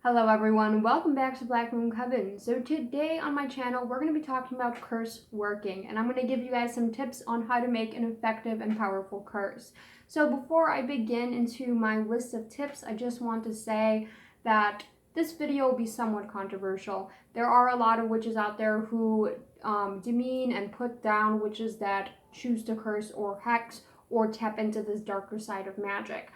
Hello everyone, welcome back to Black Moon Coven. So today on my channel, we're going to be talking about curse working, and I'm going to give you guys some tips on how to make an effective and powerful curse. So before I begin into my list of tips, I just want to say that this video will be somewhat controversial. There are a lot of witches out there who demean and put down witches that choose to curse or hex or tap into this darker side of magic.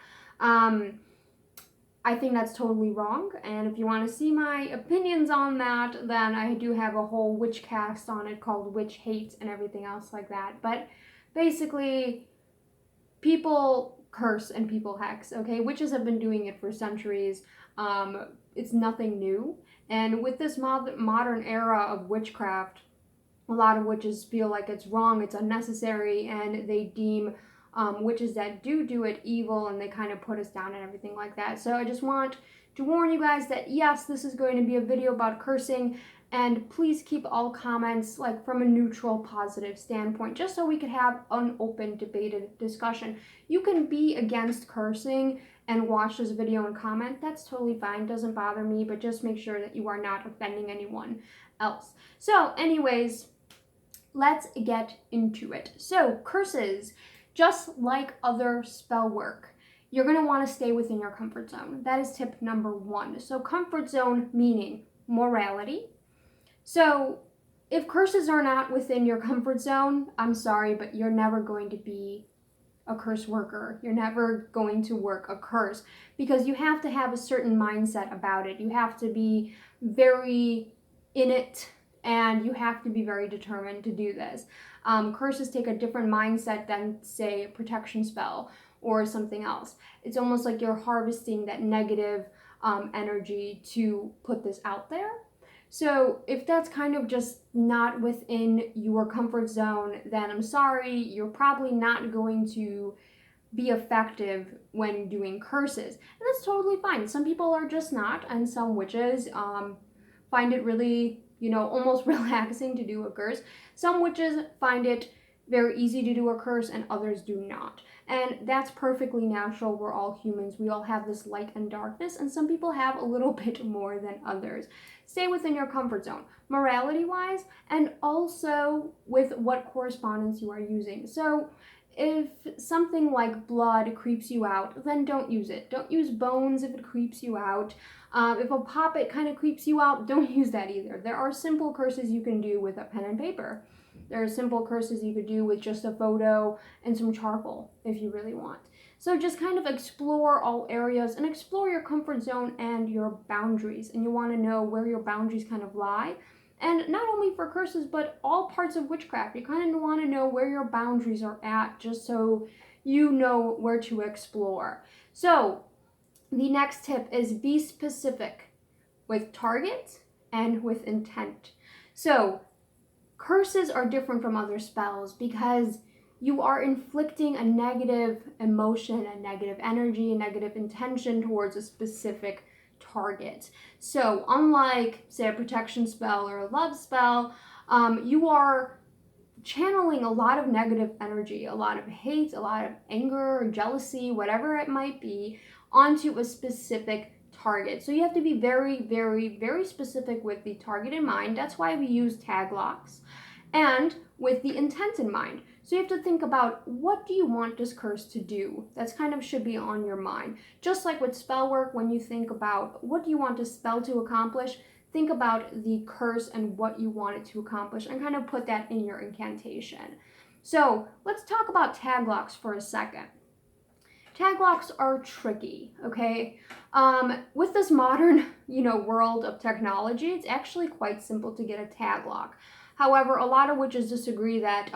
I think that's totally wrong, and if you want to see my opinions on that, then I do have a whole witch cast on it called Witch Hate and everything else like that. But basically, people curse and people hex, okay? Witches have been doing it for centuries. It's nothing new. And with this modern era of witchcraft, a lot of witches feel like it's wrong, it's unnecessary, and they deem witches that do it evil, and they kind of put us down and everything like that. So I just want to warn you guys that yes, this is going to be a video about cursing, and please keep all comments like from a neutral, positive standpoint, just so we could have an open, debated discussion. You can be against cursing and watch this video and comment. That's totally fine, doesn't bother me, but just make sure that you are not offending anyone else. So anyways, let's get into it. So curses, just like other spell work, you're going to want to stay within your comfort zone. That is tip number one. So comfort zone meaning morality. So if curses are not within your comfort zone, I'm sorry, but you're never going to be a curse worker. You're never going to work a curse, because you have to have a certain mindset about it. You have to be very in it, and you have to be very determined to do this. Curses take a different mindset than, say, a protection spell or something else. It's almost like you're harvesting that negative energy to put this out there. So if that's kind of just not within your comfort zone, then I'm sorry, you're probably not going to be effective when doing curses. And that's totally fine. Some people are just not, and some witches find it really, almost relaxing to do a curse. Some witches find it very easy to do a curse, and others do not. And that's perfectly natural. We're all humans. We all have this light and darkness, and some people have a little bit more than others. Stay within your comfort zone, morality-wise, and also with what correspondence you are using. So if something like blood creeps you out, then don't use it. Don't use bones if it creeps you out. If a poppet kind of creeps you out, don't use that either. There are simple curses you can do with a pen and paper. There are simple curses you could do with just a photo and some charcoal if you really want. So just kind of explore all areas and explore your comfort zone and your boundaries. And you want to know where your boundaries kind of lie. And not only for curses, but all parts of witchcraft. You kind of want to know where your boundaries are at, just so you know where to explore. So the next tip is be specific with target and with intent. So curses are different from other spells because you are inflicting a negative emotion, a negative energy, a negative intention towards a specific target. So unlike, say, a protection spell or a love spell, you are channeling a lot of negative energy, a lot of hate, a lot of anger, jealousy, whatever it might be, onto a specific target. So you have to be very, very, very specific with the target in mind. That's why we use tag locks, and with the intent in mind. So you have to think about, what do you want this curse to do? That's kind of should be on your mind. Just like with spell work, when you think about what do you want this spell to accomplish, think about the curse and what you want it to accomplish, and kind of put that in your incantation. So let's talk about tag locks for a second. Tag locks are tricky, okay? With this modern, world of technology, it's actually quite simple to get a tag lock. However, a lot of witches disagree that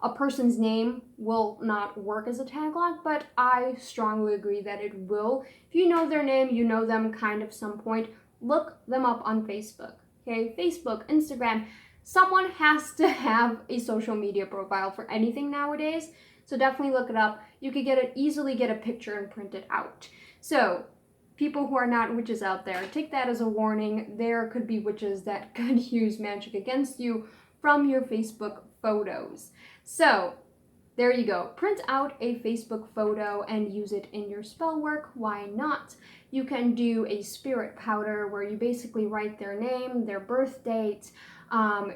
a person's name will not work as a tag lock, but I strongly agree that it will. If you know their name, you know them kind of some point, look them up on Facebook, okay? Facebook, Instagram. Someone has to have a social media profile for anything nowadays, so definitely look it up. You could easily get a picture and print it out. So people who are not witches out there, take that as a warning. There could be witches that could use magic against you from your Facebook photos. So there you go. Print out a Facebook photo and use it in your spell work. Why not? You can do a spirit powder where you basically write their name, their birth date.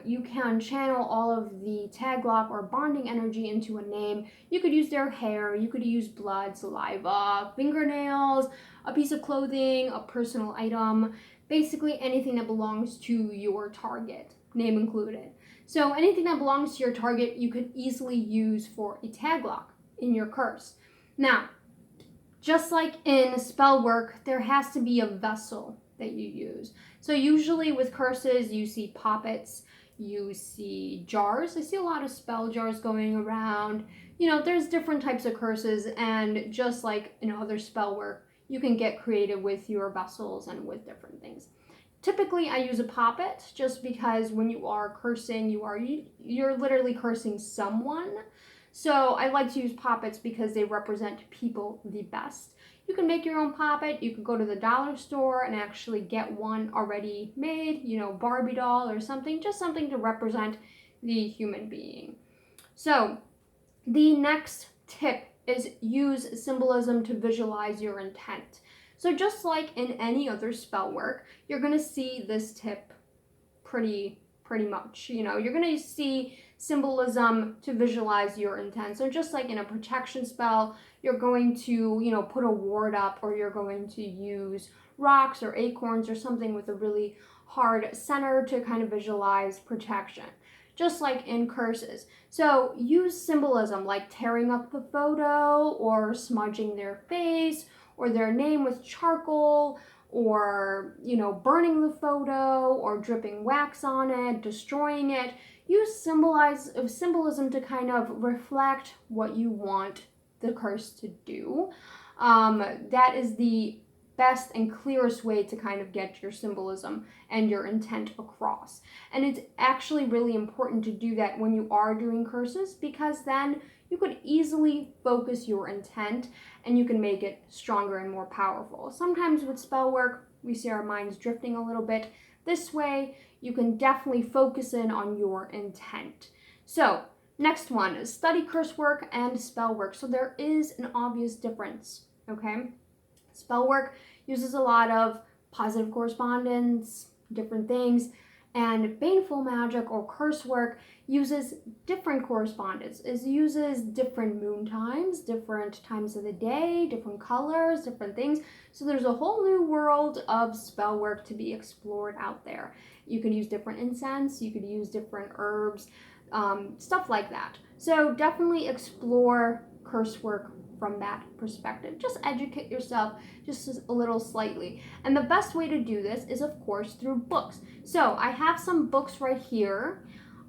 You can channel all of the tag lock or bonding energy into a name. You could use their hair, you could use blood, saliva, fingernails, a piece of clothing, a personal item, basically anything that belongs to your target, name included. So anything that belongs to your target, you could easily use for a tag lock in your curse. Now, just like in spell work, there has to be a vessel that you use. So usually with curses, you see poppets, you see jars. I see a lot of spell jars going around. You know, there's different types of curses, and just like in other spell work, you can get creative with your vessels and with different things. Typically, I use a poppet just because when you are cursing, you're literally cursing someone. So I like to use poppets because they represent people the best. You can make your own poppet. You can go to the dollar store and actually get one already made, you know, Barbie doll or something, just something to represent the human being. So the next tip is use symbolism to visualize your intent. So just like in any other spell work, you're going to see this tip pretty much. You know, you're going to see symbolism to visualize your intent. So just like in a protection spell, you're going to, you know, put a ward up, or you're going to use rocks or acorns or something with a really hard center to kind of visualize protection. Just like in curses. So use symbolism like tearing up the photo or smudging their face or their name with charcoal, or, you know, burning the photo or dripping wax on it, destroying it. Use symbolism to kind of reflect what you want the curse to do. That is the best and clearest way to kind of get your symbolism and your intent across. And it's actually really important to do that when you are doing curses, because then you could easily focus your intent and you can make it stronger and more powerful. Sometimes with spell work, we see our minds drifting a little bit. This way, you can definitely focus in on your intent. So, next one is study curse work and spell work. So there is an obvious difference, okay? Spell work uses a lot of positive correspondence, different things, and baneful magic or curse work uses different correspondence. It uses different moon times, different times of the day, different colors, different things. So there's a whole new world of spell work to be explored out there. You could use different incense, you could use different herbs, stuff like that. So definitely explore curse work from that perspective. Just educate yourself just a little slightly. And the best way to do this is, of course, through books. So I have some books right here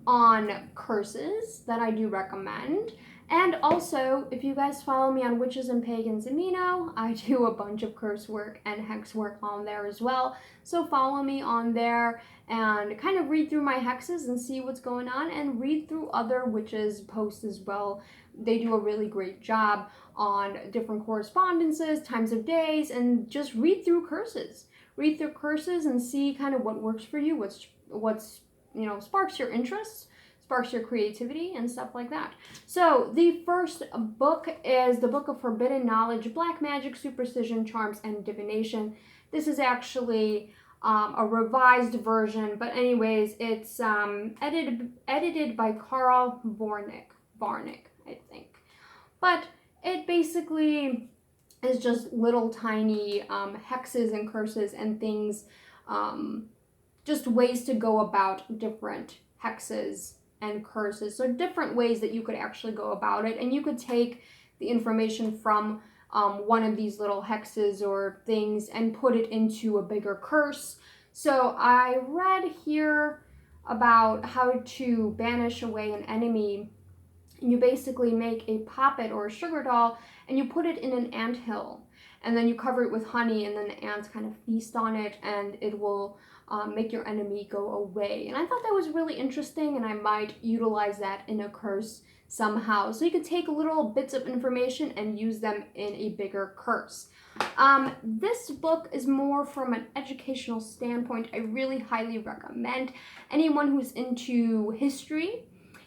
on curses that I do recommend. And also, if you guys follow me on Witches and Pagans Amino, I do a bunch of curse work and hex work on there as well. So follow me on there and kind of read through my hexes and see what's going on, and read through other witches' posts as well. They do a really great job on different correspondences, times of days, and just read through curses. Read through curses and see kind of what works for you, what's you know, sparks your interests, sparks your creativity, and stuff like that. So the first book is the Book of Forbidden Knowledge, Black Magic, Superstition, Charms, and Divination. This is actually a revised version, but anyways, it's edited by Carl Varnick, I think. But it basically is just little tiny hexes and curses and things, just ways to go about different hexes and curses. So different ways that you could actually go about it, and you could take the information from one of these little hexes or things and put it into a bigger curse. So I read here about how to banish away an enemy. You basically make a poppet or a sugar doll and you put it in an anthill, and then you cover it with honey, and then the ants kind of feast on it, and it will make your enemy go away. And I thought that was really interesting, and I might utilize that in a curse somehow. So you could take little bits of information and use them in a bigger curse. This book is more from an educational standpoint. I really highly recommend anyone who's into history.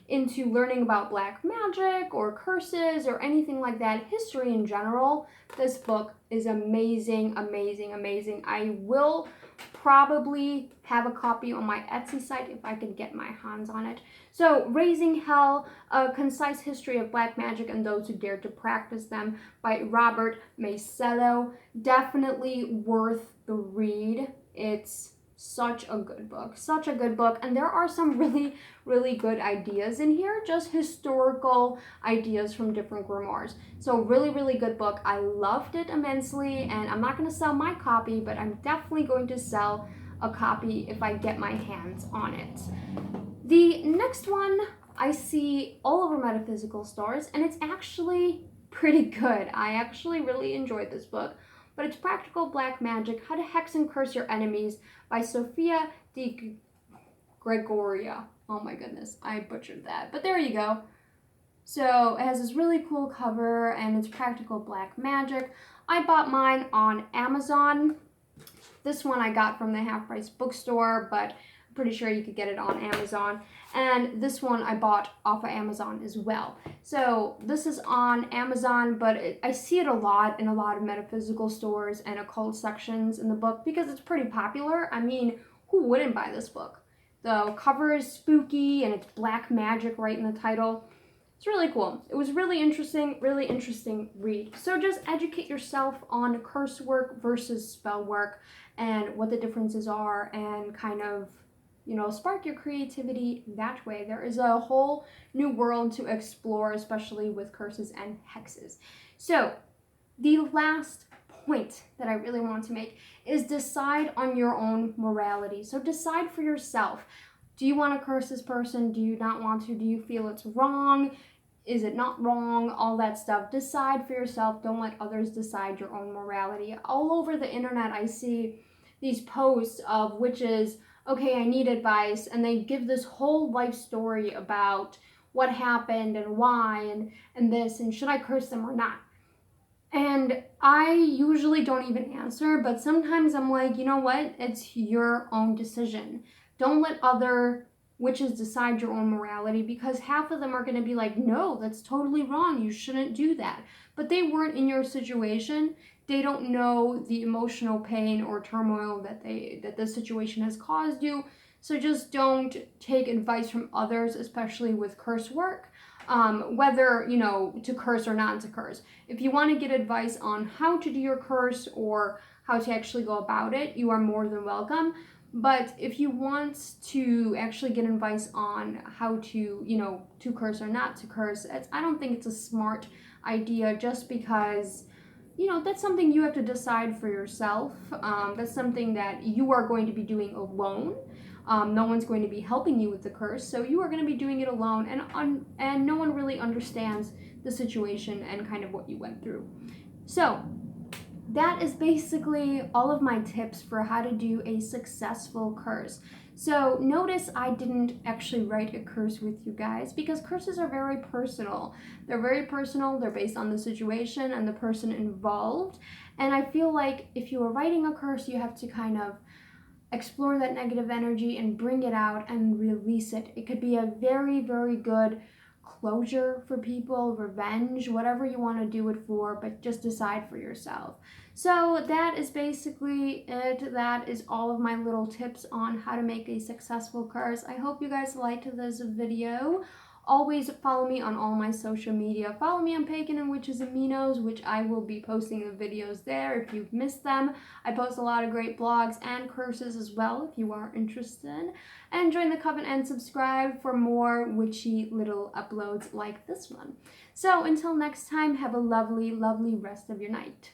into learning about black magic or curses or anything like that, history in general, this book is amazing, amazing, amazing. I will probably have a copy on my Etsy site if I can get my hands on it. So, Raising Hell, A Concise History of Black Magic and Those Who Dared to Practice Them by Robert Macello. Definitely worth the read. It's such a good book, such a good book. And there are some really, really good ideas in here, just historical ideas from different grimoires. So really, really good book. I loved it immensely, and I'm not going to sell my copy, but I'm definitely going to sell a copy if I get my hands on it. The next one I see all over metaphysical stores, and it's actually pretty good. I actually really enjoyed this book, but it's Practical Black Magic, How to Hex and Curse Your Enemies by Sophia de Gregoria. Oh my goodness, I butchered that, but there you go. So it has this really cool cover, and it's Practical Black Magic. I bought mine on Amazon. This one I got from the Half Price bookstore, but I'm pretty sure you could get it on Amazon. And this one I bought off of Amazon as well. So this is on Amazon, but I see it a lot in a lot of metaphysical stores and occult sections in the book because it's pretty popular. I mean, who wouldn't buy this book? The cover is spooky and it's black magic right in the title. It's really cool. It was really interesting read. So just educate yourself on curse work versus spell work and what the differences are, and kind of, spark your creativity that way. There is a whole new world to explore, especially with curses and hexes. So the last point that I really want to make is decide on your own morality. So decide for yourself. Do you want to curse this person? Do you not want to? Do you feel it's wrong? Is it not wrong? All that stuff. Decide for yourself. Don't let others decide your own morality. All over the internet, I see these posts of witches, okay, I need advice, and they give this whole life story about what happened and why and this, and should I curse them or not? And I usually don't even answer, but sometimes I'm like, you know what? It's your own decision. Don't let other witches decide your own morality, because half of them are going to be like, no, that's totally wrong. You shouldn't do that. But they weren't in your situation. They don't know the emotional pain or turmoil that the situation has caused you. So just don't take advice from others, especially with curse work. Whether, to curse or not to curse. If you want to get advice on how to do your curse or how to actually go about it, you are more than welcome. But if you want to actually get advice on how to, to curse or not to curse, I don't think it's a smart idea, just because, that's something you have to decide for yourself. That's something that you are going to be doing alone. No one's going to be helping you with the curse, so you are going to be doing it alone, and no one really understands the situation and kind of what you went through. So that is basically all of my tips for how to do a successful curse. So notice I didn't actually write a curse with you guys, because curses are very personal. They're very personal. They're based on the situation and the person involved. And I feel like if you are writing a curse, you have to kind of explore that negative energy and bring it out and release it. It could be a very, very good closure for people, revenge, whatever you want to do it for, but just decide for yourself. So that is basically it. That is all of my little tips on how to make a successful curse. I hope you guys liked this video. Always follow me on all my social media. Follow me on Pagan and Witches and Minos, which I will be posting the videos there if you've missed them. I post a lot of great blogs and curses as well if you are interested. And join the coven and subscribe for more witchy little uploads like this one. So until next time, have a lovely, lovely rest of your night.